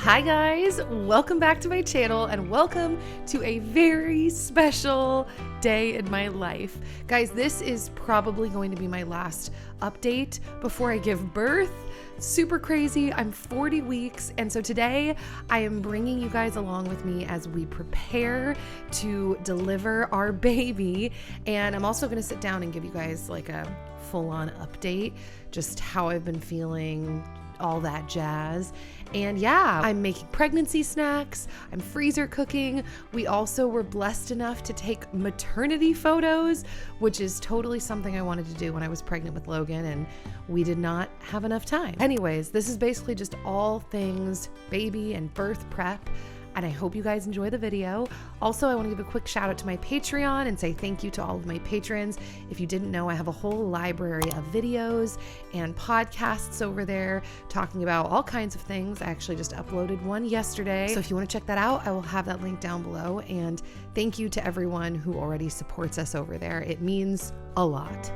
Hi guys, welcome back to my channel and welcome to a very special day in my life. Guys, this is probably going to be my last update before I give birth. Super crazy. I'm 40 weeks, and so today I am bringing you guys along with me as we prepare to deliver our baby. And I'm also going to sit down and give you guys like a full-on update, just how I've been feeling, all that jazz. And yeah, I'm making pregnancy snacks, I'm freezer cooking. We also were blessed enough to take maternity photos, which is totally something I wanted to do when I was pregnant with Logan, and we did not have enough time. Anyways, this is basically just all things baby and birth prep, and I hope you guys enjoy the video. Also, I want to give a quick shout out to my Patreon and say thank you to all of my patrons. If you didn't know, I have a whole library of videos and podcasts over there talking about all kinds of things. I actually just uploaded one yesterday. So if you want to check that out, I will have that link down below. And thank you to everyone who already supports us over there. It means a lot.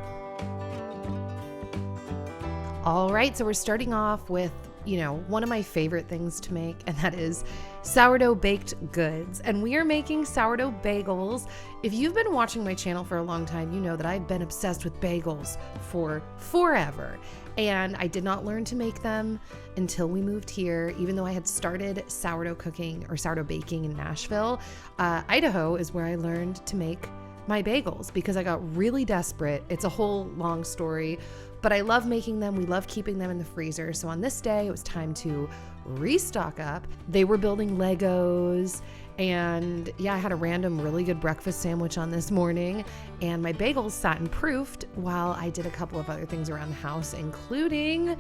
All right, so we're starting off with, one of my favorite things to make, and that is sourdough baked goods. And we are making sourdough bagels. If you've been watching my channel for a long time, you know that I've been obsessed with bagels for forever. And I did not learn to make them until we moved here, even though I had started sourdough cooking or sourdough baking in Nashville. Idaho is where I learned to make my bagels because I got really desperate. It's a whole long story, but I love making them. We love keeping them in the freezer. So on this day, it was time to restock up. They were building Legos, and yeah, I had a random really good breakfast sandwich on this morning, and my bagels sat and proofed while I did a couple of other things around the house, including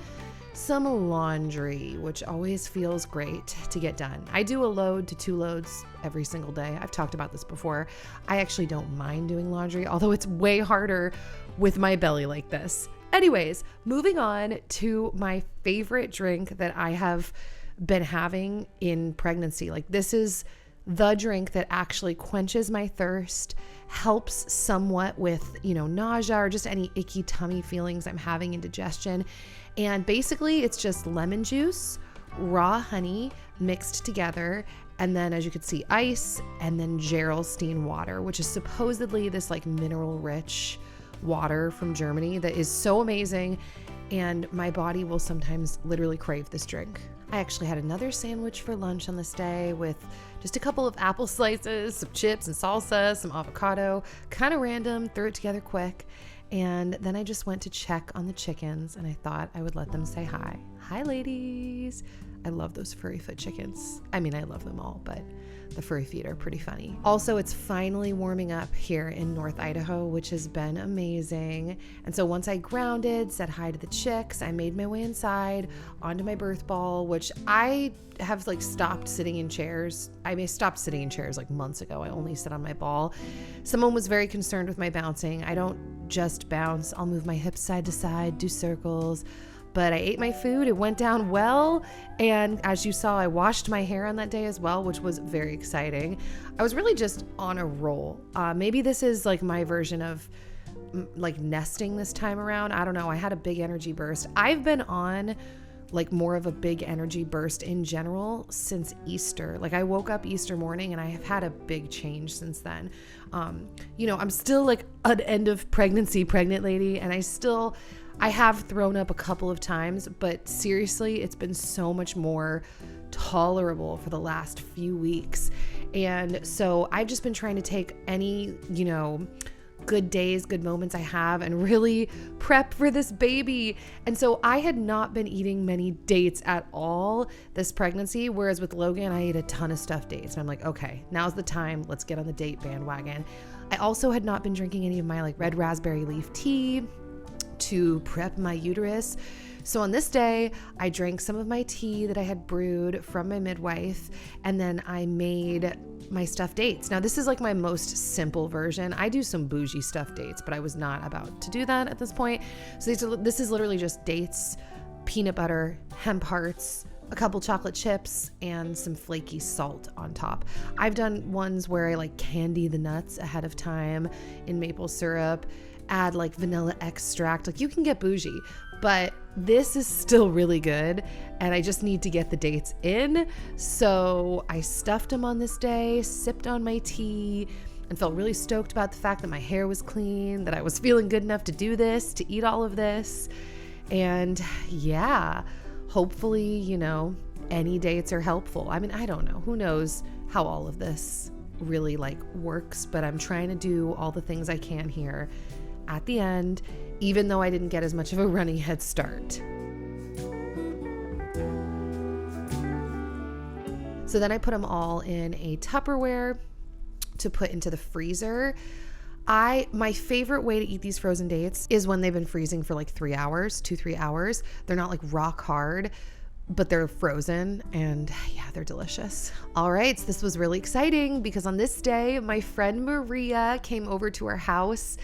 some laundry, which always feels great to get done. I do a load to 2 loads every single day. I've talked about this before. I actually don't mind doing laundry, although it's way harder with my belly like this. Anyways, moving on to my favorite drink that I have been having in pregnancy. Like, this is the drink that actually quenches my thirst, helps somewhat with, nausea or just any icky tummy feelings I'm having, indigestion. And basically it's just lemon juice, raw honey mixed together, and then, as you can see, ice, and then Gerolstein water, which is supposedly this like mineral rich water from Germany that is so amazing, and my body will sometimes literally crave this drink. I actually had another sandwich for lunch on this day with just a couple of apple slices, some chips and salsa, some avocado, kind of random, threw it together quick. And then I just went to check on the chickens, and I thought I would let them say hi. Hi, ladies. I love those furry foot chickens. I mean, I love them all, but the furry feet are pretty funny. Also, it's finally warming up here in North Idaho, which has been amazing. And so once I grounded, said hi to the chicks, I made my way inside onto my birth ball, which I have stopped sitting in chairs. I stopped sitting in chairs like months ago. I only sit on my ball. Someone was very concerned with my bouncing. I don't just bounce. I'll move my hips side to side, do circles. But I ate my food, it went down well, and as you saw, I washed my hair on that day as well, which was very exciting. I was really just on a roll. Maybe this is like my version of nesting this time around. I don't know. I had a big energy burst. I've been on more of a big energy burst in general since Easter. I woke up Easter morning and I have had a big change since then. I'm still an end of pregnancy pregnant lady, and I have thrown up a couple of times, but seriously, it's been so much more tolerable for the last few weeks. And so I've just been trying to take any, good days, good moments I have and really prep for this baby. And so I had not been eating many dates at all this pregnancy, whereas with Logan, I ate a ton of stuffed dates. And I'm like, okay, now's the time. Let's get on the date bandwagon. I also had not been drinking any of my red raspberry leaf tea to prep my uterus. So on this day, I drank some of my tea that I had brewed from my midwife, and then I made my stuffed dates. Now, this is my most simple version. I do some bougie stuffed dates, but I was not about to do that at this point. So this is literally just dates, peanut butter, hemp hearts, a couple chocolate chips, and some flaky salt on top. I've done ones where I candy the nuts ahead of time in maple syrup, add vanilla extract. You can get bougie. but this is still really good and I just need to get the dates in. So I stuffed them on this day, sipped on my tea, and felt really stoked about the fact that my hair was clean, that I was feeling good enough to do this, to eat all of this. And yeah, hopefully, you know, any dates are helpful. I mean, I don't know. Who knows how all of this really like works, but I'm trying to do all the things I can here at the end, even though I didn't get as much of a running head start. So then I put them all in a Tupperware to put into the freezer. My favorite way to eat these frozen dates is when they've been freezing for like 3 hours, 2-3 hours. They're not like rock hard, but they're frozen and yeah, they're delicious. All right, so this was really exciting because on this day, my friend Maria came over to our house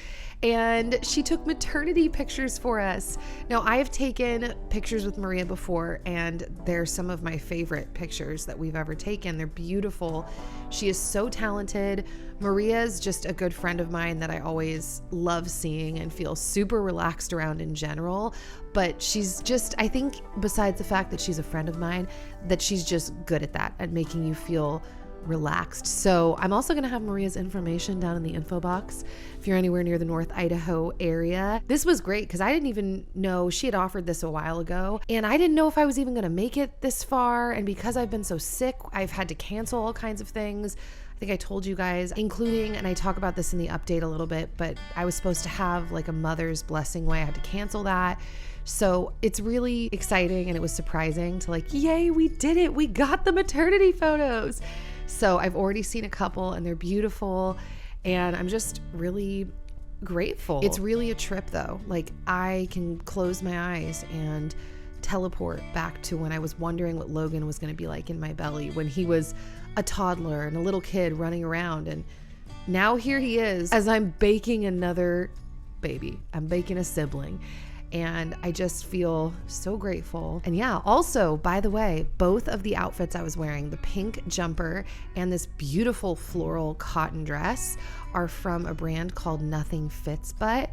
and she took maternity pictures for us. Now, I have taken pictures with Maria before and they're some of my favorite pictures that we've ever taken. They're beautiful. She is so talented. Maria is just a good friend of mine that I always love seeing and feel super relaxed around in general. But she's just, I think besides the fact that she's a friend of mine, that she's just good at that, at making you feel relaxed. So I'm also going to have Maria's information down in the info box if you're anywhere near the North Idaho area. This was great because I didn't even know she had offered this a while ago and I didn't know if I was even going to make it this far. And because I've been so sick, I've had to cancel all kinds of things. I think I told you guys, including, and I talk about this in the update a little bit, but I was supposed to have like a mother's blessing way. I had to cancel that. So it's really exciting and it was surprising to like, yay, we did it. We got the maternity photos. So I've already seen a couple and they're beautiful and I'm just really grateful. It's really a trip though. Like I can close my eyes and teleport back to when I was wondering what Logan was going to be like in my belly when he was a toddler and a little kid running around. And now here he is as I'm baking another baby. I'm baking a sibling. And I just feel so grateful. And yeah, also, by the way, both of the outfits I was wearing, the pink jumper and this beautiful floral cotton dress, are from a brand called Nothing Fits But.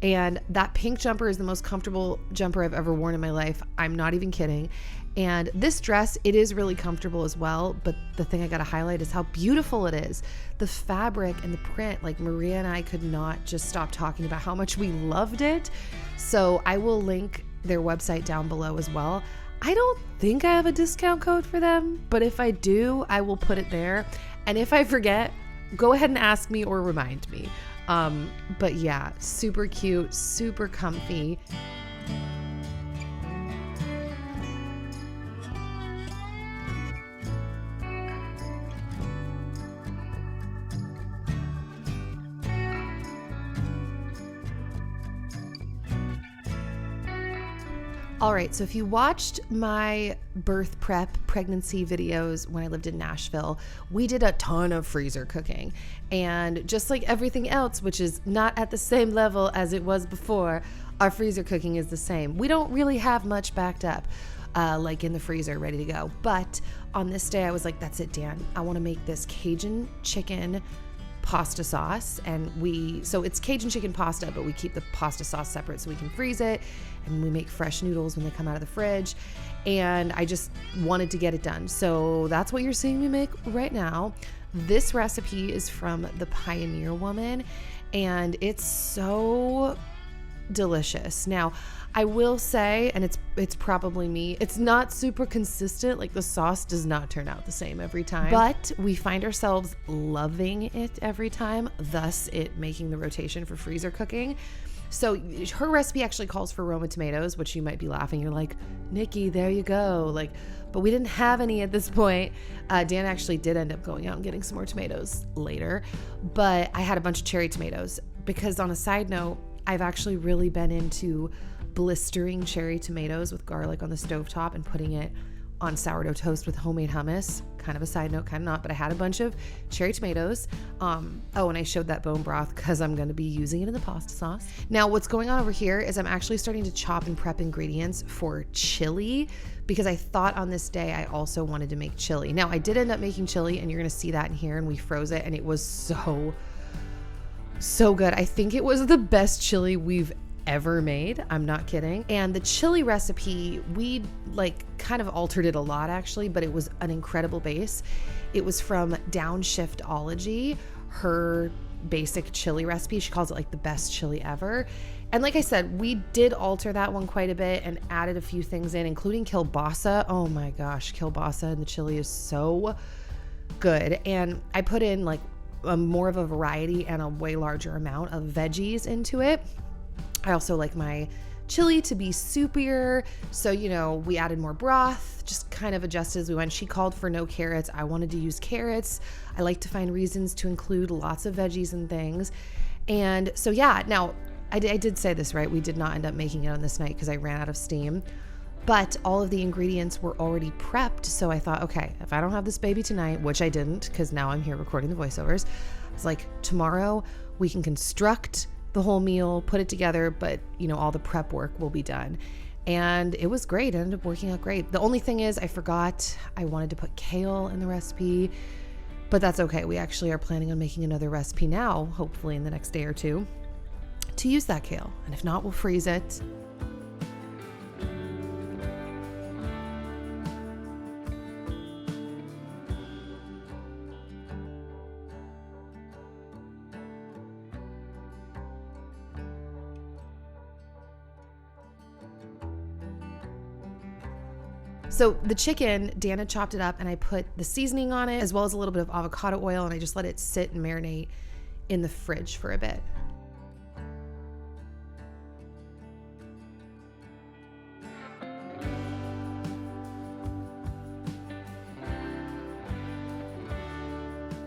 And that pink jumper is the most comfortable jumper I've ever worn in my life. I'm not even kidding. And this dress, it is really comfortable as well. But the thing I got to highlight is how beautiful it is. The fabric and the print, like Maria and I could not just stop talking about how much we loved it. So I will link their website down below as well. I don't think I have a discount code for them, but if I do, I will put it there. And if I forget, go ahead and ask me or remind me. But yeah, super cute, super comfy. All right, so if you watched my birth prep pregnancy videos when I lived in Nashville, we did a ton of freezer cooking. And just like everything else, which is not at the same level as it was before, our freezer cooking is the same. We don't really have much backed up, like in the freezer ready to go. But on this day, I was like, that's it, Dan. I want to make this Cajun chicken pasta sauce. And so it's Cajun chicken pasta, but we keep the pasta sauce separate so we can freeze it. And we make fresh noodles when they come out of the fridge. And I just wanted to get it done. So that's what you're seeing me make right now. This recipe is from the Pioneer Woman and it's so delicious. Now, I will say, and it's probably me, it's not super consistent. Like the sauce does not turn out the same every time, but we find ourselves loving it every time, thus it making the rotation for freezer cooking. So her recipe actually calls for Roma tomatoes, which you might be laughing. You're like, Nikki, there you go. Like, but we didn't have any at this point. Dan actually did end up going out and getting some more tomatoes later, but I had a bunch of cherry tomatoes because, on a side note, I've actually really been into blistering cherry tomatoes with garlic on the stovetop and putting it on sourdough toast with homemade hummus. Kind of a side note, kind of not, but I had a bunch of cherry tomatoes. And I showed that bone broth because I'm going to be using it in the pasta sauce. Now, what's going on over here is I'm actually starting to chop and prep ingredients for chili because I thought on this day I also wanted to make chili. Now, I did end up making chili and you're going to see that in here, and we froze it and it was so good. I think it was the best chili we've ever made. I'm not kidding. And the chili recipe, we like kind of altered it a lot actually, but it was an incredible base. It was from Downshiftology, her basic chili recipe. She calls it like the best chili ever. And like I said, we did alter that one quite a bit and added a few things in, including kielbasa. Oh my gosh, kielbasa in the chili is so good. And I put in like more of a variety and a way larger amount of veggies into it. I also like my chili to be soupier. So, we added more broth, just kind of adjusted as we went. She called for no carrots. I wanted to use carrots. I like to find reasons to include lots of veggies and things. And so, yeah, now I did say this, right? We did not end up making it on this night because I ran out of steam, but all of the ingredients were already prepped. So I thought, okay, if I don't have this baby tonight, which I didn't, because now I'm here recording the voiceovers, it's like tomorrow we can construct the whole meal, put it together, but all the prep work will be done. And it was great. It ended up working out great. The only thing is I forgot I wanted to put kale in the recipe, but that's okay. We actually are planning on making another recipe now, hopefully in the next day or two, to use that kale. And if not, we'll freeze it. So the chicken, Dana chopped it up and I put the seasoning on it as well as a little bit of avocado oil, and I just let it sit and marinate in the fridge for a bit.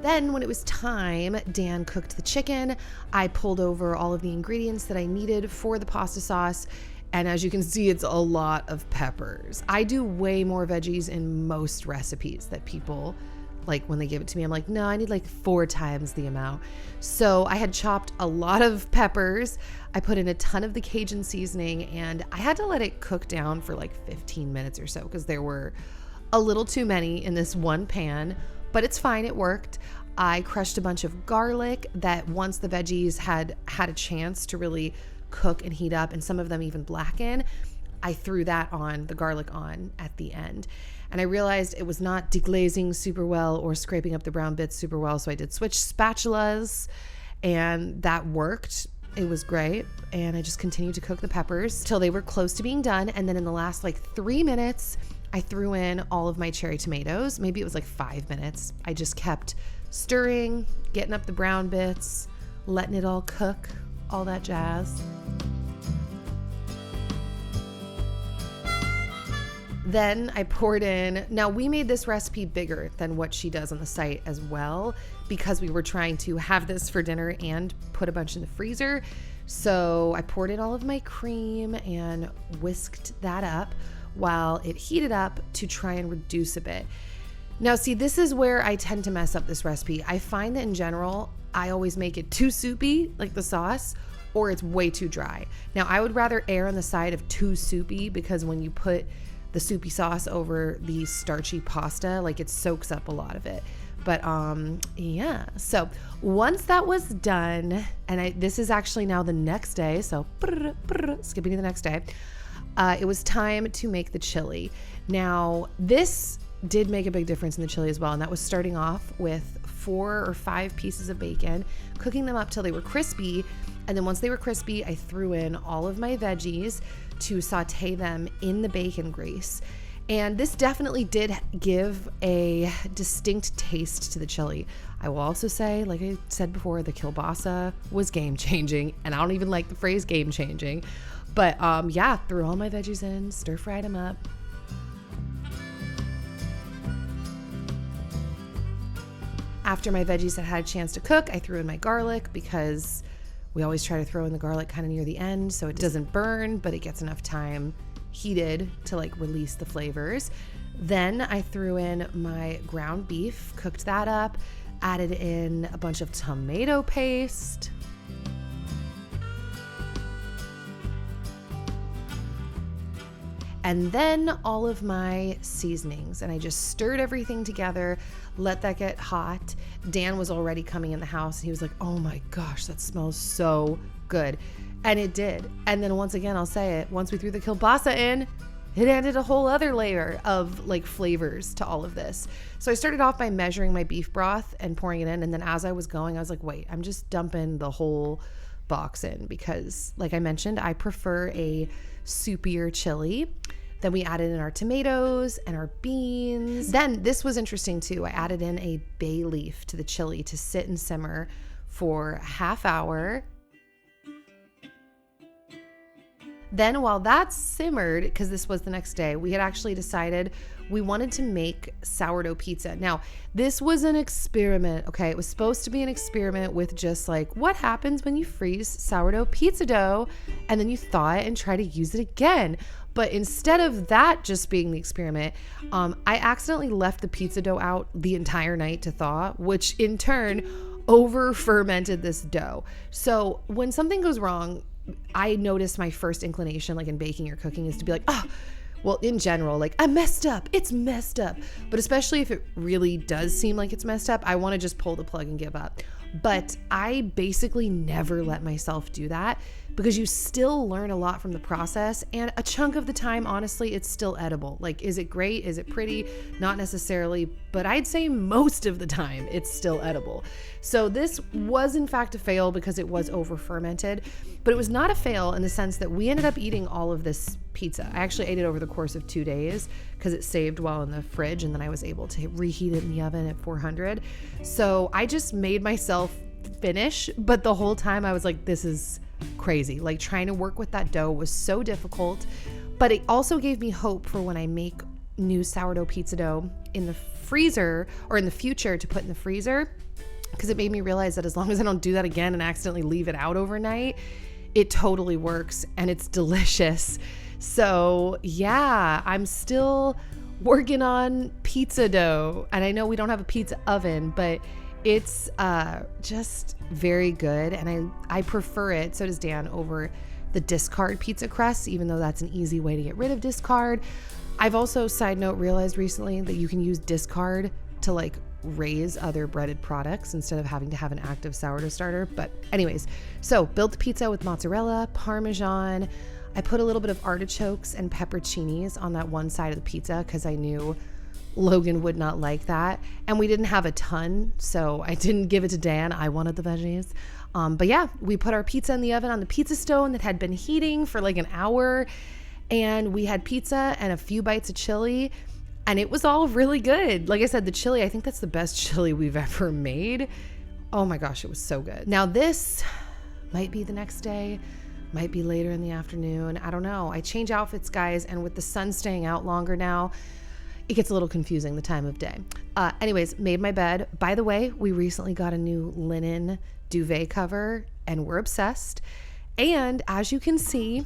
Then when it was time, Dan cooked the chicken. I pulled over all of the ingredients that I needed for the pasta sauce. And as you can see, it's a lot of peppers. I do way more veggies in most recipes that people like when they give it to me. I'm like, no, I need like 4 times the amount. So I had chopped a lot of peppers. I put in a ton of the Cajun seasoning and I had to let it cook down for like 15 minutes or so because there were a little too many in this one pan, but it's fine. It worked. I crushed a bunch of garlic that once the veggies had a chance to really cook and heat up and some of them even blacken, I threw the garlic on at the end. And I realized it was not deglazing super well or scraping up the brown bits super well. So I did switch spatulas and that worked. It was great. And I just continued to cook the peppers till they were close to being done. And then in the last 3 minutes, I threw in all of my cherry tomatoes. Maybe it was 5 minutes. I just kept stirring, getting up the brown bits, letting it all cook, all that jazz. Then I poured in, now we made this recipe bigger than what she does on the site as well, because we were trying to have this for dinner and put a bunch in the freezer. So I poured in all of my cream and whisked that up while it heated up to try and reduce a bit. Now, see, this is where I tend to mess up this recipe. I find that in general, I always make it too soupy, like the sauce, or it's way too dry. Now, I would rather err on the side of too soupy because when you put the soupy sauce over the starchy pasta, it soaks up a lot of it. But yeah, so once that was done, and this is actually now the next day, so skipping to the next day, it was time to make the chili. Now, this did make a big difference in the chili as well, and that was starting off with 4 or 5 pieces of bacon, cooking them up till they were crispy, and then once they were crispy, I threw in all of my veggies to saute them in the bacon grease. And this definitely did give a distinct taste to the chili. I will also say, like I said before, the kielbasa was game-changing, and I don't even like the phrase game-changing, but yeah, threw all my veggies in, stir-fried them up. After my veggies had a chance to cook, I threw in my garlic because we always try to throw in the garlic kind of near the end so it doesn't burn, but it gets enough time heated to release the flavors. Then I threw in my ground beef, cooked that up, added in a bunch of tomato paste. And then all of my seasonings, and I just stirred everything together, let that get hot. Dan was already coming in the house and he was like, oh my gosh, that smells so good. And it did. And then once again, I'll say it, once we threw the kielbasa in, it added a whole other layer of like flavors to all of this. So I started off by measuring my beef broth and pouring it in. And then as I was going, I was like, wait, I'm just dumping the whole box in because like I mentioned, I prefer a soupier chili. Then we added in our tomatoes and our beans. Then this was interesting too. I added in a bay leaf to the chili to sit and simmer for a half hour. Then while that simmered, because this was the next day, we had actually decided we wanted to make sourdough pizza. Now, this was an experiment, okay? It was supposed to be an experiment with just like, what happens when you freeze sourdough pizza dough and then you thaw it and try to use it again? But instead of that just being the experiment, I accidentally left the pizza dough out the entire night to thaw, which in turn over fermented this dough. So when something goes wrong, I noticed my first inclination, like in baking or cooking, is to be like, oh, well, in general, like I messed up. It's messed up. But especially if it really does seem like it's messed up, I want to just pull the plug and give up. But I basically never let myself do that because you still learn a lot from the process. And a chunk of the time, honestly, it's still edible. Like, is it great? Is it pretty? Not necessarily, but I'd say most of the time it's still edible. So this was in fact a fail because it was over fermented, but it was not a fail in the sense that we ended up eating all of this pizza. I actually ate it over the course of 2 days because it saved while in the fridge, and then I was able to reheat it in the oven at 400. So I just made myself finish, but the whole time I was like, this is crazy. Like trying to work with that dough was so difficult, but it also gave me hope for when I make new sourdough pizza dough in the freezer or in the future to put in the freezer, because it made me realize that as long as I don't do that again and accidentally leave it out overnight, it totally works and it's delicious. So yeah, I'm still working on pizza dough, and I know we don't have a pizza oven, but it's just very good, and I prefer it, so does Dan, over the discard pizza crust, even though that's an easy way to get rid of discard. I've also, side note, realized recently that you can use discard to like raise other breaded products instead of having to have an active sourdough starter. But anyways, so built the pizza with mozzarella, Parmesan. I put a little bit of artichokes and pepperoncinis on that one side of the pizza because I knew Logan would not like that. And we didn't have a ton, so I didn't give it to Dan. I wanted the veggies. But yeah, we put our pizza in the oven on the pizza stone that had been heating for like an hour. And we had pizza and a few bites of chili. And it was all really good. Like I said, the chili, I think that's the best chili we've ever made. Oh my gosh, it was so good. Now this might be the next day, might be later in the afternoon. I don't know. I change outfits, guys. And with the sun staying out longer now, it gets a little confusing the time of day. Anyways, made my bed. By the way, we recently got a new linen duvet cover and we're obsessed. And as you can see,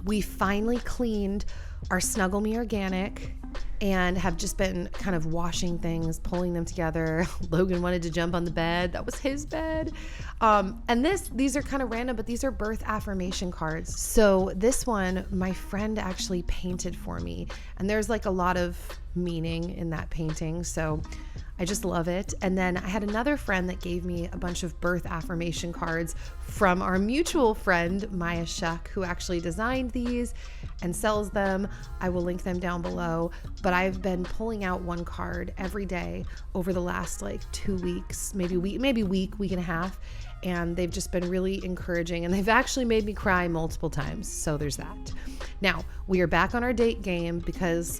we finally cleaned our Snuggle Me Organic and have just been kind of washing things, pulling them together. Logan wanted to jump on the bed. That was his bed. And these are kind of random, but these are birth affirmation cards. So this one, my friend actually painted for me, and there's like a lot of meaning in that painting. So I just love it. And then I had another friend that gave me a bunch of birth affirmation cards from our mutual friend, Maya Shuck, who actually designed these and sells them. I will link them down below. But I've been pulling out one card every day over the last like 2 weeks, maybe week and a half. And they've just been really encouraging, and they've actually made me cry multiple times. So there's that. Now we are back on our date game because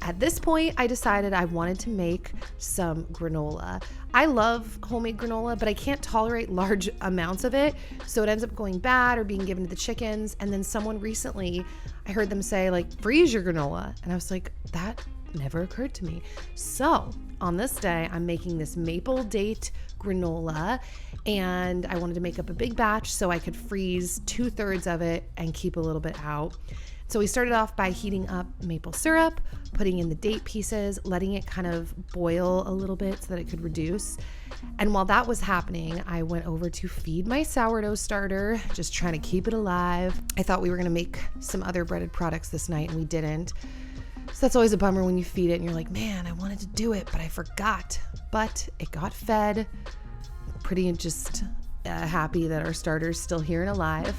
at this point, I decided I wanted to make some granola. I love homemade granola, but I can't tolerate large amounts of it. So it ends up going bad or being given to the chickens. And then someone recently, I heard them say like, freeze your granola. And I was like, that never occurred to me. So on this day, I'm making this maple date granola, and I wanted to make up a big batch so I could freeze 2/3 of it and keep a little bit out. So we started off by heating up maple syrup, putting in the date pieces, letting it kind of boil a little bit so that it could reduce. And while that was happening, I went over to feed my sourdough starter, just trying to keep it alive. I thought we were going to make some other breaded products this night, and we didn't. So that's always a bummer when you feed it and you're like, man, I wanted to do it, but I forgot. But it got fed pretty just happy that our starter's still here and alive.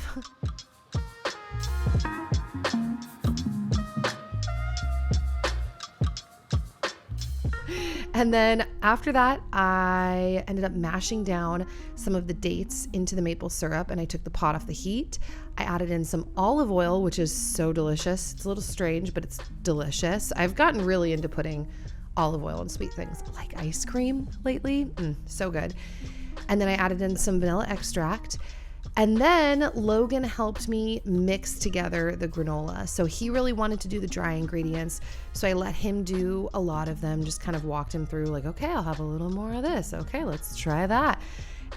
And then after that, I ended up mashing down some of the dates into the maple syrup, and I took the pot off the heat. I added in some olive oil, which is so delicious. It's a little strange, but it's delicious. I've gotten really into putting olive oil in sweet things like ice cream lately. So good. And then I added in some vanilla extract. And then Logan helped me mix together the granola. So he really wanted to do the dry ingredients. So I let him do a lot of them, just kind of walked him through like, okay, I'll have a little more of this. Okay, let's try that.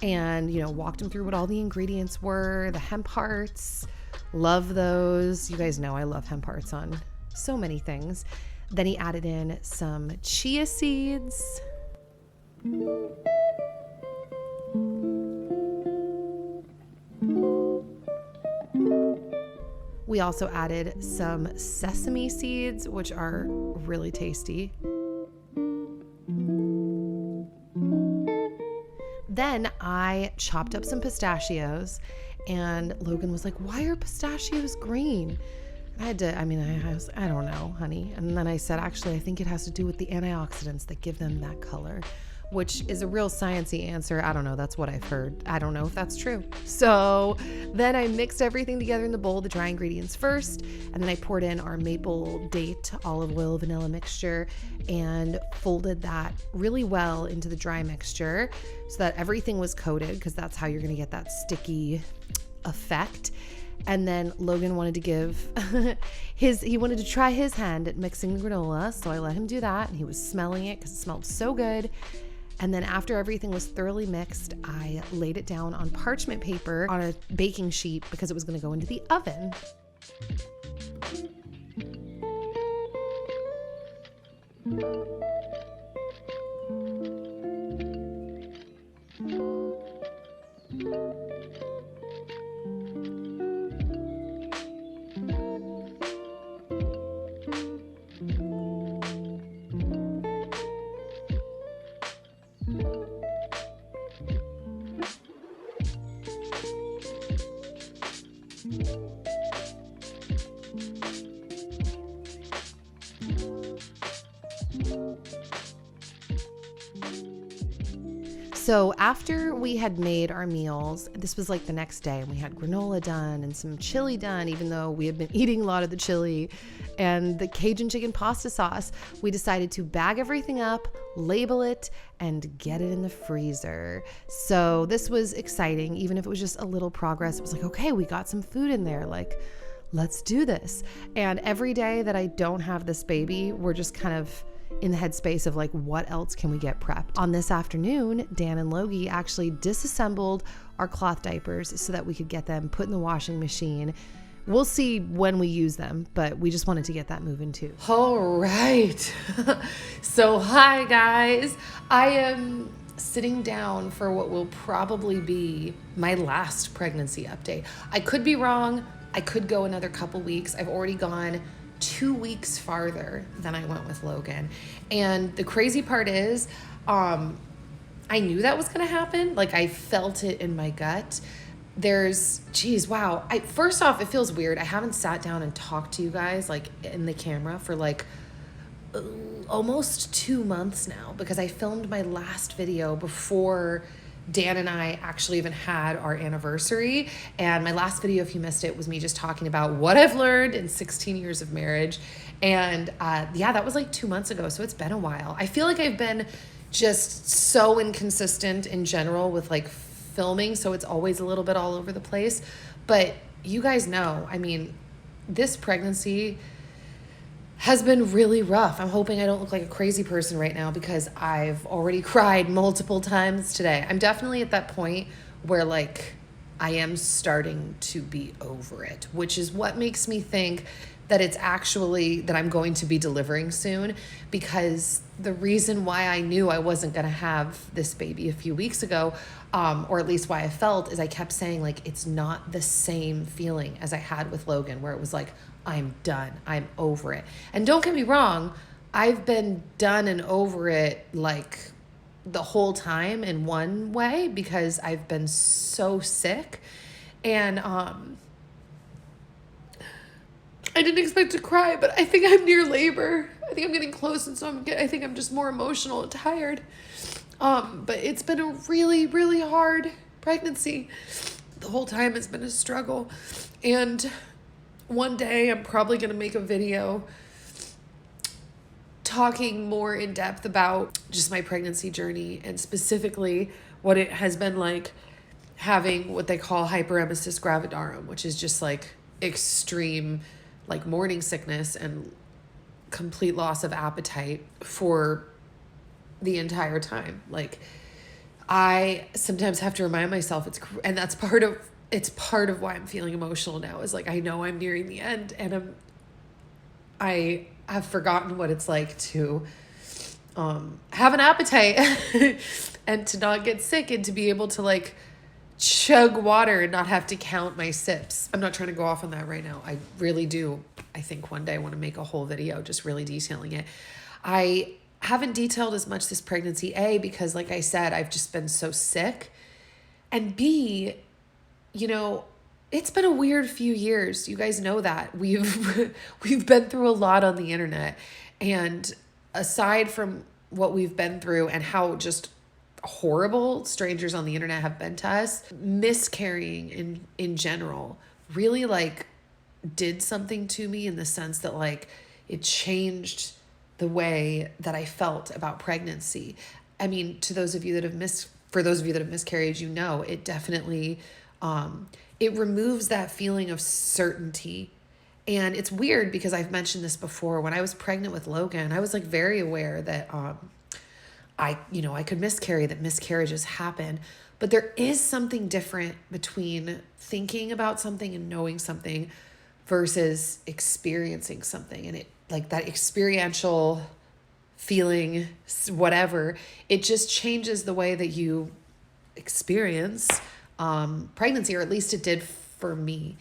And, walked him through what all the ingredients were, the hemp hearts. Love those. You guys know I love hemp hearts on so many things. Then he added in some chia seeds. We also added some sesame seeds, which are really tasty. Then I chopped up some pistachios, and Logan was like, "Why are pistachios green?" I don't know, honey. And then I said, actually, I think it has to do with the antioxidants that give them that color, which is a real sciencey answer. I don't know. That's what I've heard. I don't know if that's true. So then I mixed everything together in the bowl, the dry ingredients first, and then I poured in our maple date, olive oil, vanilla mixture, and folded that really well into the dry mixture so that everything was coated, because that's how you're going to get that sticky effect. And then Logan wanted to give he wanted to try his hand at mixing the granola. So I let him do that, and he was smelling it because it smelled so good. And then after everything was thoroughly mixed, I laid it down on parchment paper on a baking sheet because it was going to go into the oven. So after we had made our meals, this was like the next day, and we had granola done and some chili done, even though we had been eating a lot of the chili and the Cajun chicken pasta sauce, we decided to bag everything up, label it, and get it in the freezer. So this was exciting. Even if it was just a little progress, it was like, okay, we got some food in there. Like, let's do this. And every day that I don't have this baby, we're just kind of in the headspace of like, what else can we get prepped? On this afternoon, Dan and Logie actually disassembled our cloth diapers so that we could get them put in the washing machine. We'll see when we use them, but we just wanted to get that moving too. All right. So hi guys. I am sitting down for what will probably be my last pregnancy update. I could be wrong. I could go another couple weeks. I've already gone 2 weeks farther than I went with Logan. And the crazy part is, I knew that was going to happen. Like, I felt it in my gut. First off, it feels weird. I haven't sat down and talked to you guys like in the camera for like almost 2 months now, because I filmed my last video before Dan and I actually even had our anniversary. And my last video, if you missed it, was me just talking about what I've learned in 16 years of marriage. And that was like 2 months ago. So it's been a while. I feel like I've been just so inconsistent in general with like filming. So it's always a little bit all over the place. But you guys know, I mean, this pregnancy has been really rough. I'm hoping I don't look like a crazy person right now because I've already cried multiple times today. I'm definitely at that point where like I am starting to be over it, which is what makes me think that it's actually that I'm going to be delivering soon, because the reason why I knew I wasn't going to have this baby a few weeks ago, or at least why I felt, is I kept saying like, it's not the same feeling as I had with Logan, where it was like, I'm done, I'm over it. And don't get me wrong, I've been done and over it like the whole time in one way because I've been so sick. And I didn't expect to cry, but I think I'm near labor. I think I'm getting close, and so I think I'm just more emotional and tired. But it's been a really, really hard pregnancy. The whole time it's been a struggle. And one day I'm probably going to make a video talking more in depth about just my pregnancy journey and specifically what it has been like having what they call hyperemesis gravidarum, which is just like extreme like morning sickness and complete loss of appetite for the entire time. Like I sometimes have to remind myself and that's part of why I'm feeling emotional now is like I know I'm nearing the end and I have forgotten what it's like to have an appetite and to not get sick and to be able to like chug water and not have to count my sips. I'm not trying to go off on that right now. I really do. I think one day I want to make a whole video just really detailing it. I haven't detailed as much this pregnancy, A, because like I said, I've just been so sick. And B, you know, it's been a weird few years. You guys know that. We've been through a lot on the internet. And aside from what we've been through and how just horrible strangers on the internet have been to us, miscarrying in general really like did something to me in the sense that like it changed the way that I felt about pregnancy. I mean, for those of you that have miscarried, you know, it definitely, it removes that feeling of certainty. And it's weird because I've mentioned this before. When I was pregnant with Logan, I was like very aware that, I could miscarry, that miscarriages happen, but there is something different between thinking about something and knowing something versus experiencing something. And it like that experiential feeling, whatever, it just changes the way that you experience pregnancy, or at least it did for me.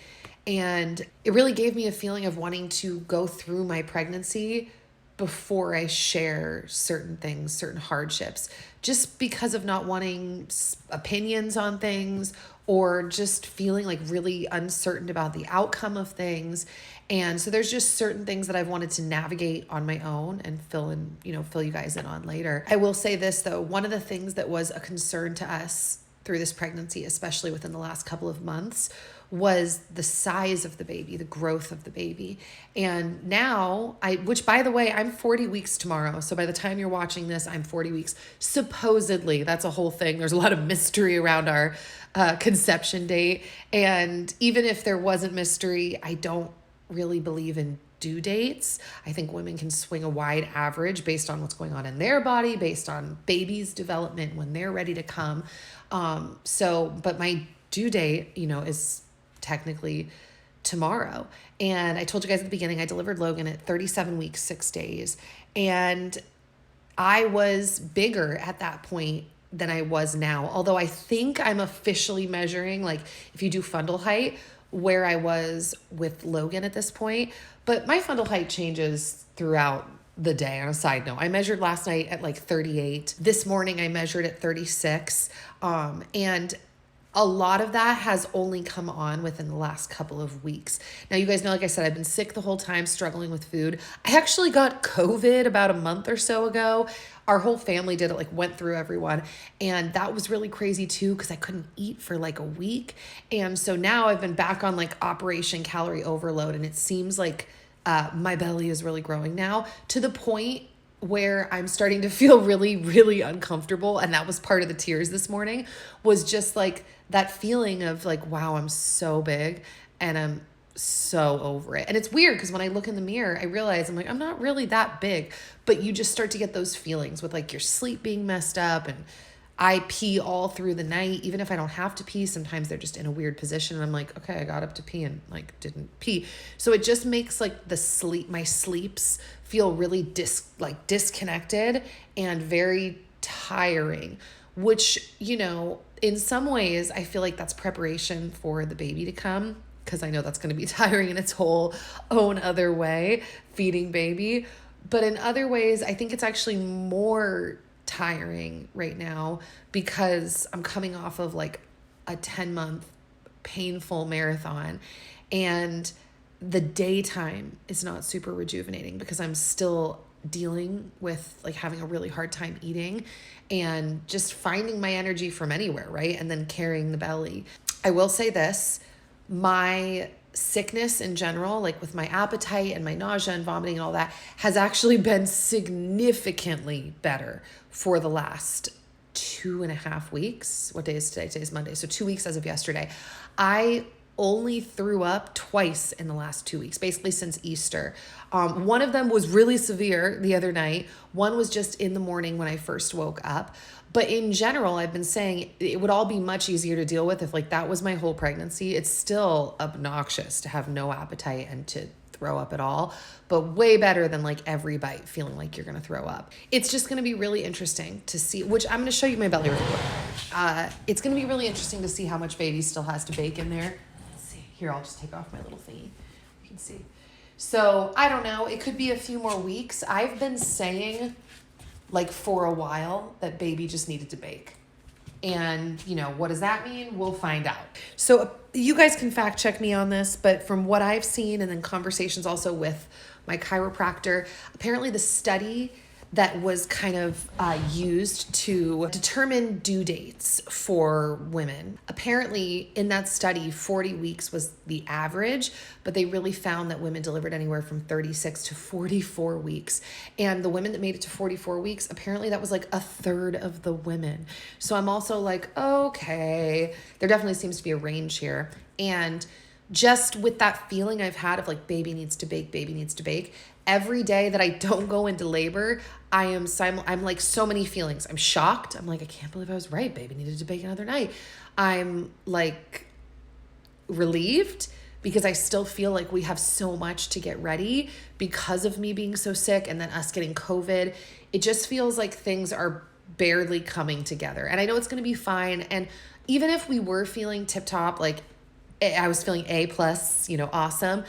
And it really gave me a feeling of wanting to go through my pregnancy before I share certain things, certain hardships, just because of not wanting opinions on things or just feeling like really uncertain about the outcome of things. And so there's just certain things that I've wanted to navigate on my own and fill you guys in on later. I will say this though, one of the things that was a concern to us through this pregnancy, especially within the last couple of months, was the size of the baby, the growth of the baby. And now which by the way, I'm 40 weeks tomorrow. So by the time you're watching this, I'm 40 weeks. Supposedly, that's a whole thing. There's a lot of mystery around our conception date. And even if there wasn't mystery, I don't really believe in due dates. I think women can swing a wide average based on what's going on in their body, based on baby's development when they're ready to come. But my due date, is technically tomorrow. And I told you guys at the beginning, I delivered Logan at 37 weeks, 6 days. And I was bigger at that point than I was now. Although I think I'm officially measuring, like if you do fundal height, where I was with Logan at this point. But my fundal height changes throughout the day. On a side note, I measured last night at like 38. This morning I measured at 36. And a lot of that has only come on within the last couple of weeks. Now, you guys know, like I said, I've been sick the whole time, struggling with food. I actually got COVID about a month or so ago. Our whole family did it, like went through everyone. And that was really crazy too, because I couldn't eat for like a week. And so now I've been back on like Operation Calorie Overload. And it seems like my belly is really growing now to the point where I'm starting to feel really, really uncomfortable. And that was part of the tears this morning, was just like that feeling of like, wow, I'm so big and I'm so over it. And it's weird because when I look in the mirror, I realize I'm like, I'm not really that big, but you just start to get those feelings with like your sleep being messed up. And I pee all through the night, even if I don't have to pee. Sometimes they're just in a weird position. And I'm like, okay, I got up to pee and like didn't pee. So it just makes like my sleeps feel really disconnected and very tiring, which, in some ways I feel like that's preparation for the baby to come, because I know that's going to be tiring in its whole own other way, feeding baby. But in other ways, I think it's actually more tiring right now because I'm coming off of like a 10-month painful marathon, and the daytime is not super rejuvenating because I'm still dealing with like having a really hard time eating and just finding my energy from anywhere, right? And then carrying the belly. I will say this, my sickness in general, like with my appetite and my nausea and vomiting and all that, has actually been significantly better for the last 2.5 weeks. What day is today? Today's Monday. So 2 weeks as of yesterday. I only threw up twice in the last 2 weeks, basically since Easter. One of them was really severe the other night. One was just in the morning when I first woke up. But in general, I've been saying it would all be much easier to deal with if like that was my whole pregnancy. It's still obnoxious to have no appetite and to throw up at all, but way better than like every bite feeling like you're going to throw up. It's just going to be really interesting to see, which I'm going to show you my belly real quick. It's going to be really interesting to see how much baby still has to bake in there. Let's see. Here, I'll just take off my little thingy. You can see. So I don't know. It could be a few more weeks. I've been saying like for a while that baby just needed to bake. And, you know, what does that mean? We'll find out. So you guys can fact check me on this, but from what I've seen and then conversations also with my chiropractor, apparently the study that was kind of used to determine due dates for women. Apparently in that study, 40 weeks was the average, but they really found that women delivered anywhere from 36 to 44 weeks. And the women that made it to 44 weeks, apparently that was like a third of the women. So I'm also like, okay, there definitely seems to be a range here. And just with that feeling I've had of like baby needs to bake, every day that I don't go into labor, I'm like so many feelings. I'm shocked. I'm like, I can't believe I was right. Baby needed to bake another night. I'm like relieved because I still feel like we have so much to get ready because of me being so sick and then us getting COVID. It just feels like things are barely coming together. And I know it's going to be fine. And even if we were feeling tip top, like I was feeling A+, awesome,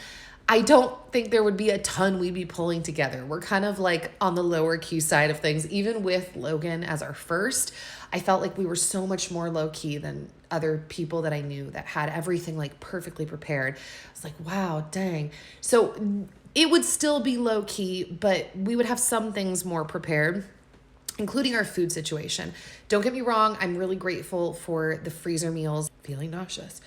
I don't think there would be a ton we'd be pulling together. We're kind of like on the lower key side of things. Even with Logan as our first, I felt like we were so much more low key than other people that I knew that had everything like perfectly prepared. I was like, wow, dang. So it would still be low key, but we would have some things more prepared, including our food situation. Don't get me wrong. I'm really grateful for the freezer meals. Feeling nauseous.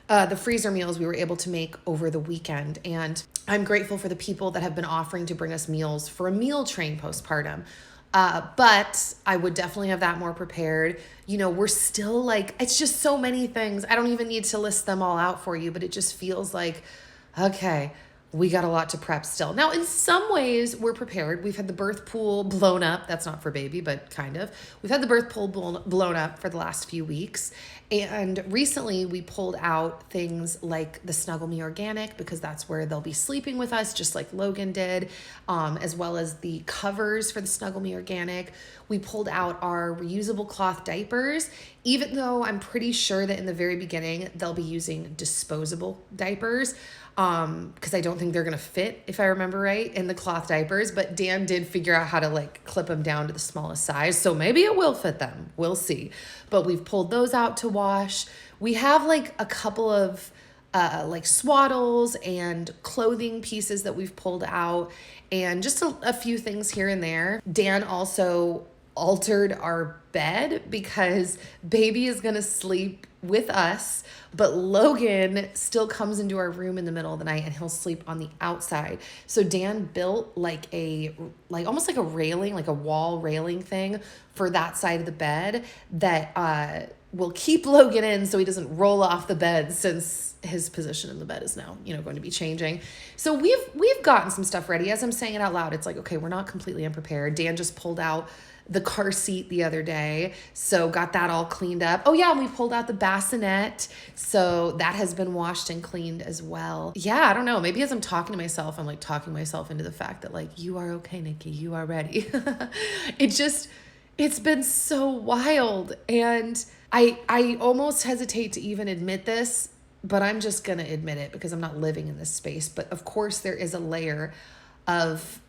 The freezer meals we were able to make over the weekend. And I'm grateful for the people that have been offering to bring us meals for a meal train postpartum. But I would definitely have that more prepared. We're still like, it's just so many things. I don't even need to list them all out for you, but it just feels like, okay, we got a lot to prep still. Now, in some ways, we're prepared. We've had the birth pool blown up. That's not for baby, but kind of. We've had the birth pool blown up for the last few weeks. And recently, we pulled out things like the Snuggle Me Organic, because that's where they'll be sleeping with us, just like Logan did, as well as the covers for the Snuggle Me Organic. We pulled out our reusable cloth diapers, even though I'm pretty sure that in the very beginning, they'll be using disposable diapers. Because I don't think they're going to fit, if I remember right, in the cloth diapers. But Dan did figure out how to like clip them down to the smallest size. So maybe it will fit them. We'll see. But we've pulled those out to wash. We have like a couple of like swaddles and clothing pieces that we've pulled out, and just a few things here and there. Dan also altered our bed because baby is going to sleep with us, but Logan still comes into our room in the middle of the night and he'll sleep on the outside. So Dan built like almost like a railing, like a wall railing thing for that side of the bed that will keep Logan in so he doesn't roll off the bed, since his position in the bed is now, going to be changing. So we've gotten some stuff ready. As I'm saying it out loud, it's like, okay, we're not completely unprepared. Dan just pulled out the car seat the other day, so got that all cleaned up. Oh yeah, and we pulled out the bassinet, so that has been washed and cleaned as well. Yeah, I don't know, maybe as I'm talking to myself, I'm like talking myself into the fact that like, you are okay, Nikki, you are ready. It's been so wild, and I almost hesitate to even admit this, but I'm just gonna admit it because I'm not living in this space. But of course there is a layer of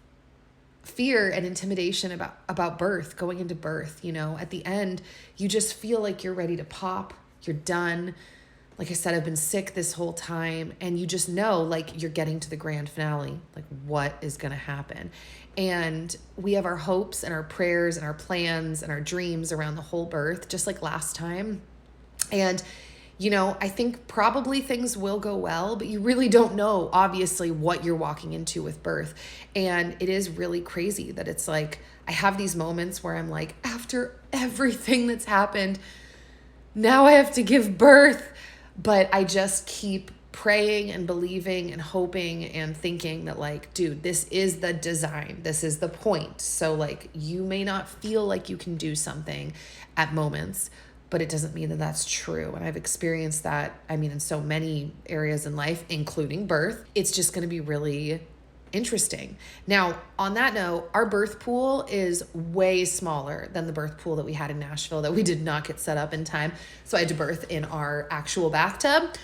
fear and intimidation about birth, going into birth. You know, at the end, you just feel like you're ready to pop, you're done. Like I said, I've been sick this whole time, and you just know, like, you're getting to the grand finale, like what is going to happen. And we have our hopes and our prayers and our plans and our dreams around the whole birth, just like last time. And, you know, I think probably things will go well, but you really don't know, obviously, what you're walking into with birth. And it is really crazy that it's like, I have these moments where I'm like, after everything that's happened, now I have to give birth. But I just keep praying and believing and hoping and thinking that, like, dude, this is the design. This is the point. So, like, you may not feel like you can do something at moments, but it doesn't mean that that's true. And I've experienced that, I mean, in so many areas in life, including birth. It's just going to be really interesting. Now, on that note, our birth pool is way smaller than the birth pool that we had in Nashville that we did not get set up in time. So I had to birth in our actual bathtub.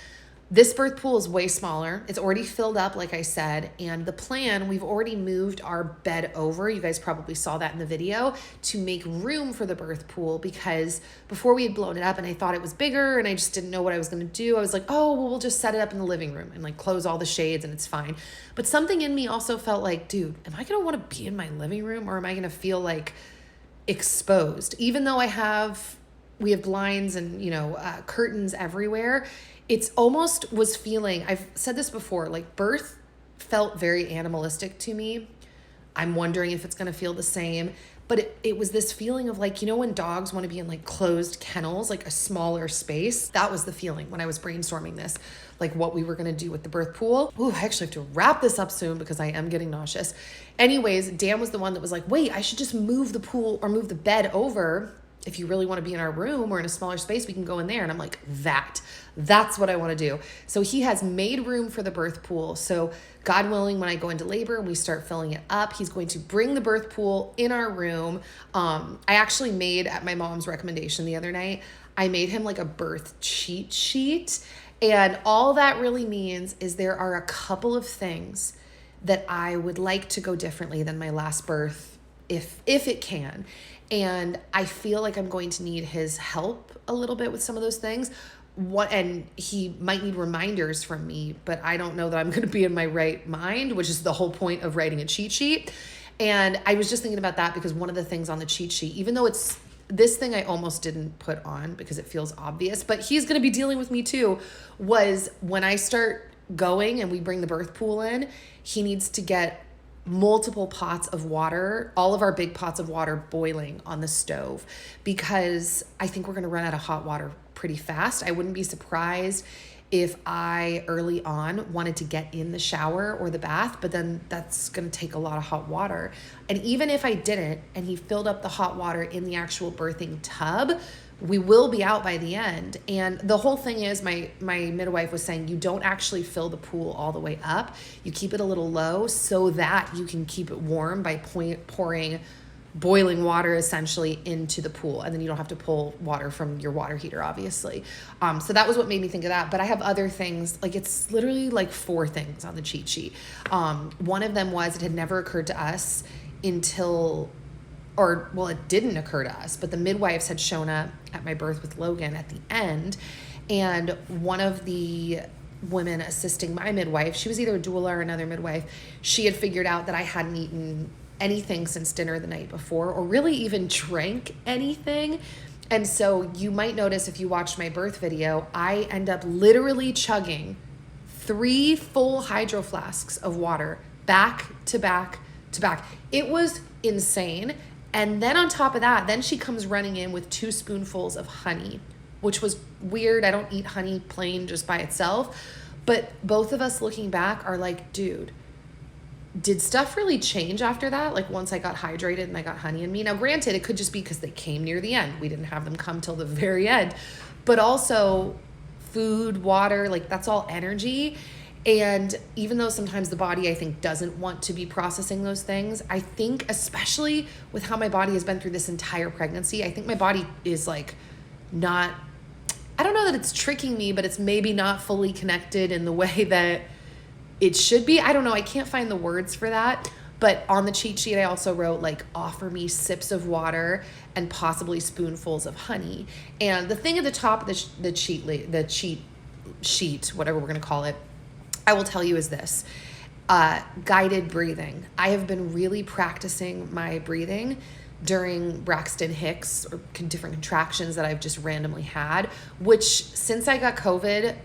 This birth pool is way smaller. It's already filled up, like I said, and the plan, we've already moved our bed over. You guys probably saw that in the video, to make room for the birth pool, because before we had blown it up and I thought it was bigger and I just didn't know what I was going to do. I was like, oh, well, we'll just set it up in the living room and like close all the shades and it's fine. But something in me also felt like, dude, am I going to want to be in my living room, or am I going to feel like exposed? Even though we have blinds and, you know, curtains everywhere, it's almost was feeling, I've said this before, like birth felt very animalistic to me. I'm wondering if it's going to feel the same, but it was this feeling of like, you know, when dogs want to be in like closed kennels, like a smaller space, that was the feeling when I was brainstorming this, like what we were going to do with the birth pool. Ooh, I actually have to wrap this up soon because I am getting nauseous. Anyways, Dan was the one that was like, wait, I should just move the pool or move the bed over. If you really want to be in our room or in a smaller space, we can go in there. And I'm like, that's what I want to do. So he has made room for the birth pool. So God willing, when I go into labor and we start filling it up, he's going to bring the birth pool in our room. I actually made, at my mom's recommendation the other night, I made him like a birth cheat sheet. And all that really means is there are a couple of things that I would like to go differently than my last birth, if it can. And I feel like I'm going to need his help a little bit with some of those things. And he might need reminders from me, but I don't know that I'm going to be in my right mind, which is the whole point of writing a cheat sheet. And I was just thinking about that because one of the things on the cheat sheet, even though it's this thing I almost didn't put on because it feels obvious, but he's going to be dealing with me too, was when I start going and we bring the birth pool in, he needs to get multiple pots of water, all of our big pots of water boiling on the stove, because I think we're going to run out of hot water pretty fast. I wouldn't be surprised if I early on wanted to get in the shower or the bath, but then that's going to take a lot of hot water. And even if I didn't, and he filled up the hot water in the actual birthing tub, we will be out by the end. And the whole thing is, my midwife was saying, you don't actually fill the pool all the way up. You keep it a little low so that you can keep it warm by pouring boiling water essentially into the pool. And then you don't have to pull water from your water heater, obviously. So that was what made me think of that. But I have other things, like it's literally like 4 things on the cheat sheet. One of them was, it had never occurred to us it didn't occur to us, but the midwives had shown up at my birth with Logan at the end. And one of the women assisting my midwife, she was either a doula or another midwife, she had figured out that I hadn't eaten anything since dinner the night before, or really even drank anything. And so you might notice if you watched my birth video, I end up literally chugging 3 full hydro flasks of water back to back to back. It was insane. And then on top of that, then she comes running in with 2 spoonfuls of honey, which was weird. I don't eat honey plain just by itself. But both of us looking back are like, dude, did stuff really change after that? Like once I got hydrated and I got honey in me. Now, granted, it could just be because they came near the end. We didn't have them come till the very end. But also food, water, like that's all energy. And even though sometimes the body, I think, doesn't want to be processing those things, I think especially with how my body has been through this entire pregnancy, I think my body is like not, I don't know that it's tricking me, but it's maybe not fully connected in the way that it should be. I don't know. I can't find the words for that. But on the cheat sheet, I also wrote like, offer me sips of water and possibly spoonfuls of honey. And the thing at the top of the cheat sheet, whatever we're going to call it, I will tell you is this: guided breathing. I have been really practicing my breathing during Braxton Hicks or different contractions that I've just randomly had, which since I got COVID,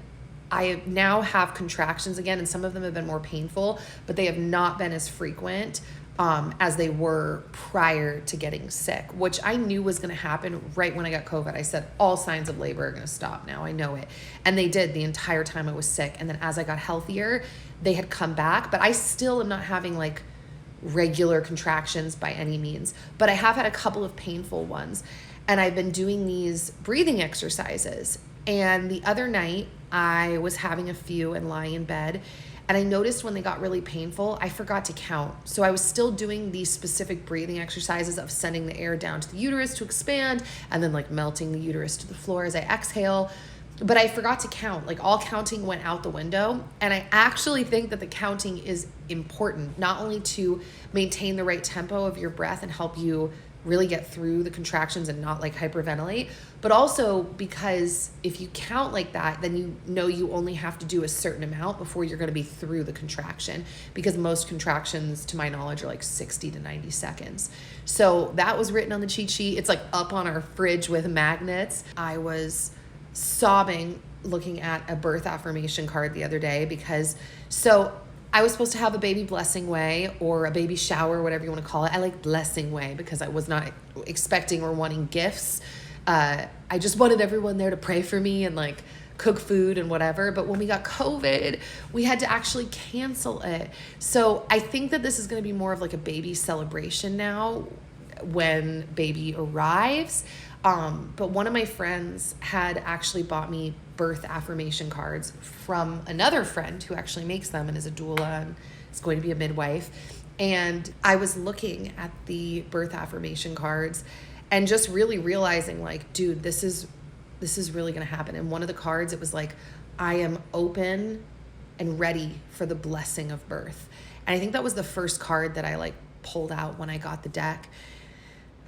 I now have contractions again, and some of them have been more painful, but they have not been as frequent as they were prior to getting sick, which I knew was going to happen right when I got COVID. I said, all signs of labor are going to stop now. I know it. And they did the entire time I was sick. And then as I got healthier, they had come back, but I still am not having like regular contractions by any means, but I have had a couple of painful ones. And I've been doing these breathing exercises. And the other night I was having a few and lying in bed, and I noticed when they got really painful, I forgot to count. So I was still doing these specific breathing exercises of sending the air down to the uterus to expand, and then like melting the uterus to the floor as I exhale. But I forgot to count. Like, all counting went out the window. And I actually think that the counting is important, not only to maintain the right tempo of your breath and help you really get through the contractions and not like hyperventilate, but also because if you count like that, then you know you only have to do a certain amount before you're going to be through the contraction, because most contractions, to my knowledge, are like 60 to 90 seconds. So that was written on the cheat sheet. It's like up on our fridge with magnets. I was sobbing looking at a birth affirmation card the other day because I was supposed to have a baby blessing way or a baby shower, whatever you want to call it. I like blessing way because I was not expecting or wanting gifts. I just wanted everyone there to pray for me and like cook food and whatever. But when we got COVID, we had to actually cancel it. So I think that this is going to be more of like a baby celebration now when baby arrives. But one of my friends had actually bought me birth affirmation cards from another friend who actually makes them and is a doula and is going to be a midwife. And I was looking at the birth affirmation cards and just really realizing like, dude, this is really going to happen. And one of the cards, it was like, I am open and ready for the blessing of birth. And I think that was the first card that I like pulled out when I got the deck.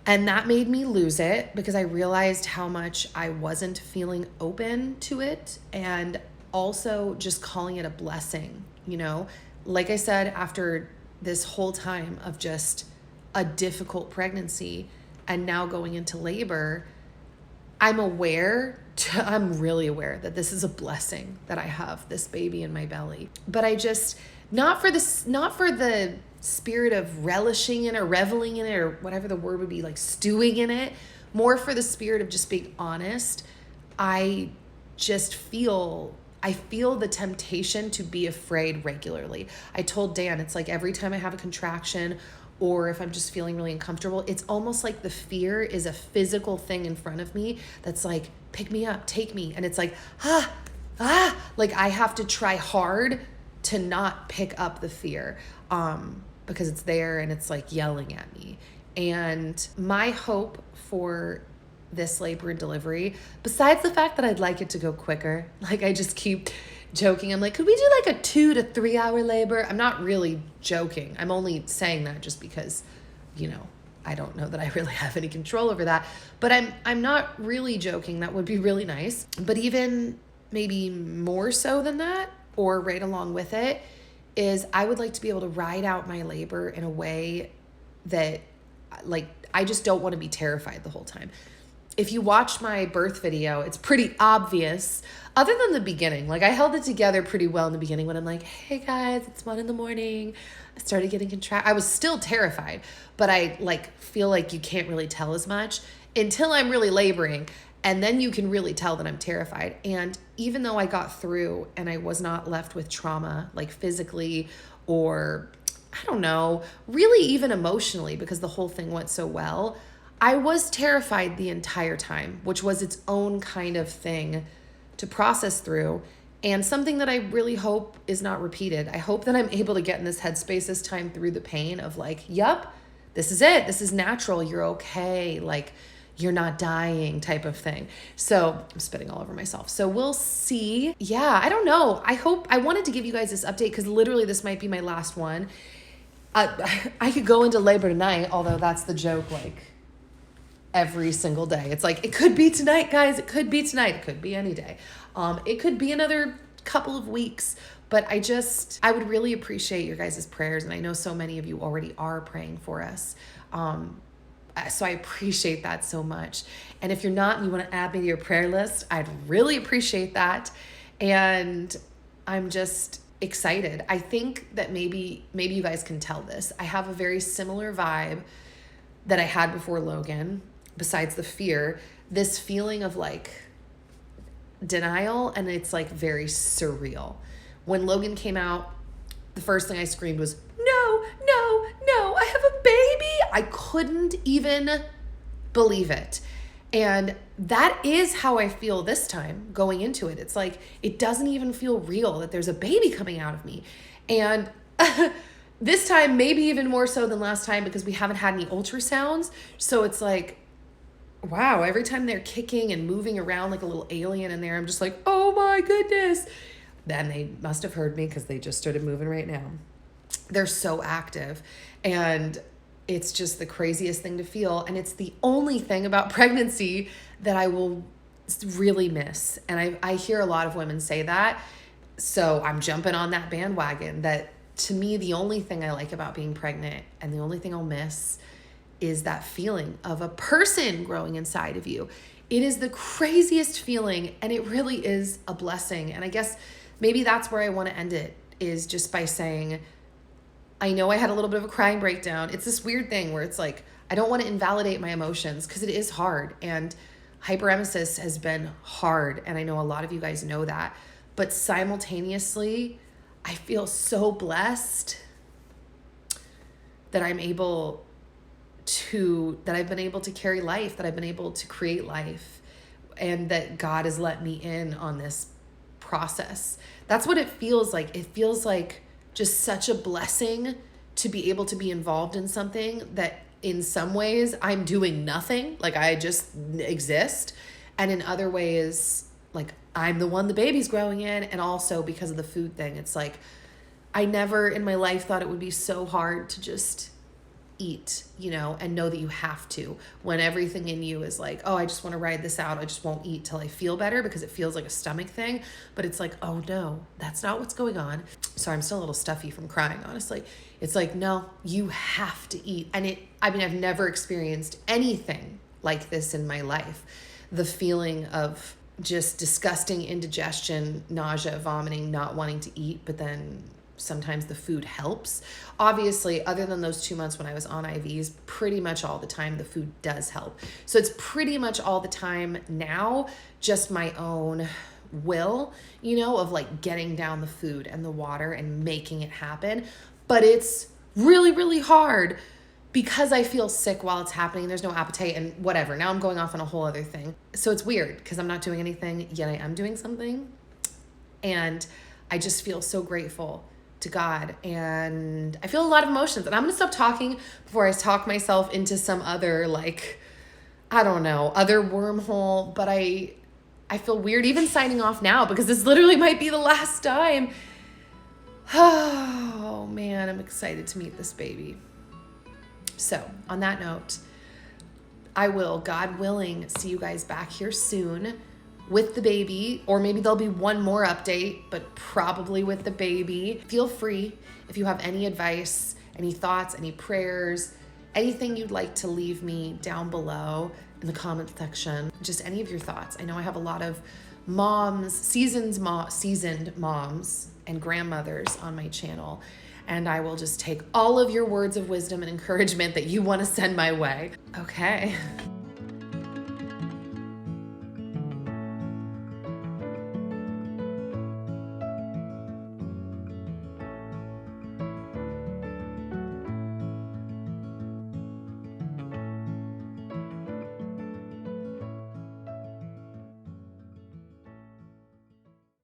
And that made me lose it because I realized how much I wasn't feeling open to it, and also just calling it a blessing, you know? Like I said, after this whole time of just a difficult pregnancy and now going into labor, I'm really aware that this is a blessing that I have this baby in my belly. But I just, not for the spirit of relishing in it or reveling in it or whatever the word would be, like stewing in it, more for the spirit of just being honest. I feel the temptation to be afraid regularly. I told Dan, it's like every time I have a contraction or if I'm just feeling really uncomfortable, it's almost like the fear is a physical thing in front of me that's like, pick me up, take me. And it's like, like I have to try hard to not pick up the fear. Because it's there and it's like yelling at me. And my hope for this labor and delivery, besides the fact that I'd like it to go quicker, like I just keep joking. I'm like, could we do like a 2 to 3 hour labor? I'm not really joking. I'm only saying that just because, you know, I don't know that I really have any control over that, but I'm not really joking. That would be really nice. But even maybe more so than that, or right along with it, is I would like to be able to ride out my labor in a way that, like, I just don't want to be terrified the whole time. If you watch my birth video, it's pretty obvious, other than the beginning. Like, I held it together pretty well in the beginning when I'm like, hey guys, it's 1 a.m. I started getting I was still terrified, but I like feel like you can't really tell as much until I'm really laboring. And then you can really tell that I'm terrified. And even though I got through and I was not left with trauma, like physically or, I don't know, really even emotionally, because the whole thing went so well, I was terrified the entire time, which was its own kind of thing to process through, and something that I really hope is not repeated. I hope that I'm able to get in this headspace this time through the pain of like, yup, this is it. This is natural. You're okay. Like, you're not dying type of thing. So I'm spitting all over myself. So we'll see. Yeah, I don't know. I wanted to give you guys this update because literally this might be my last one. I could go into labor tonight, although that's the joke, like every single day. It's like, it could be tonight, guys. It could be tonight. It could be any day. It could be another couple of weeks. But I would really appreciate your guys' prayers. And I know so many of you already are praying for us. So I appreciate that so much. And if you're not and you want to add me to your prayer list, I'd really appreciate that. And I'm just excited. I think that maybe you guys can tell this. I have a very similar vibe that I had before Logan, besides the fear, this feeling of like denial, and it's like very surreal. When Logan came out, the first thing I screamed was, no, no, no, I have a baby. I couldn't even believe it. And that is how I feel this time going into it. It's like, it doesn't even feel real that there's a baby coming out of me. And this time, maybe even more so than last time, because we haven't had any ultrasounds. So it's like, wow, every time they're kicking and moving around like a little alien in there, I'm just like, oh my goodness. Then they must have heard me because they just started moving right now. They're so active. And it's just the craziest thing to feel. And it's the only thing about pregnancy that I will really miss. And I hear a lot of women say that. So I'm jumping on that bandwagon, that to me, the only thing I like about being pregnant and the only thing I'll miss is that feeling of a person growing inside of you. It is the craziest feeling, and it really is a blessing. And I guess maybe that's where I want to end it, is just by saying, I know I had a little bit of a crying breakdown. It's this weird thing where it's like, I don't want to invalidate my emotions because it is hard, and hyperemesis has been hard. And I know a lot of you guys know that, but simultaneously, I feel so blessed that I've been able to carry life, that I've been able to create life, and that God has let me in on this process. That's what it feels like. It feels like just such a blessing to be able to be involved in something that in some ways I'm doing nothing, like I just exist. And in other ways, like I'm the one the baby's growing in. And also because of the food thing, it's like, I never in my life thought it would be so hard to just eat, and know that you have to, when everything in you is like, oh, I just want to ride this out. I just won't eat till I feel better because it feels like a stomach thing. But it's like, oh no, that's not what's going on. Sorry, I'm still a little stuffy from crying, honestly. It's like, no, you have to eat. And I've never experienced anything like this in my life. The feeling of just disgusting indigestion, nausea, vomiting, not wanting to eat, but then sometimes the food helps. Obviously, other than those 2 months when I was on IVs, pretty much all the time the food does help. So it's pretty much all the time now, just my own will, of like getting down the food and the water and making it happen. But it's really, really hard because I feel sick while it's happening. There's no appetite and whatever. Now I'm going off on a whole other thing. So it's weird because I'm not doing anything, yet I am doing something. And I just feel so grateful to God, and I feel a lot of emotions, and I'm gonna stop talking before I talk myself into some other, like, I don't know, other wormhole. But I feel weird even signing off now because this literally might be the last time. Oh man, I'm excited to meet this baby. So on that note, I will, God willing, see you guys back here soon with the baby, or maybe there'll be one more update, but probably with the baby. Feel free, if you have any advice, any thoughts, any prayers, anything you'd like to leave me down below in the comment section, just any of your thoughts. I know I have a lot of moms, seasoned moms and grandmothers on my channel, and I will just take all of your words of wisdom and encouragement that you want to send my way. Okay.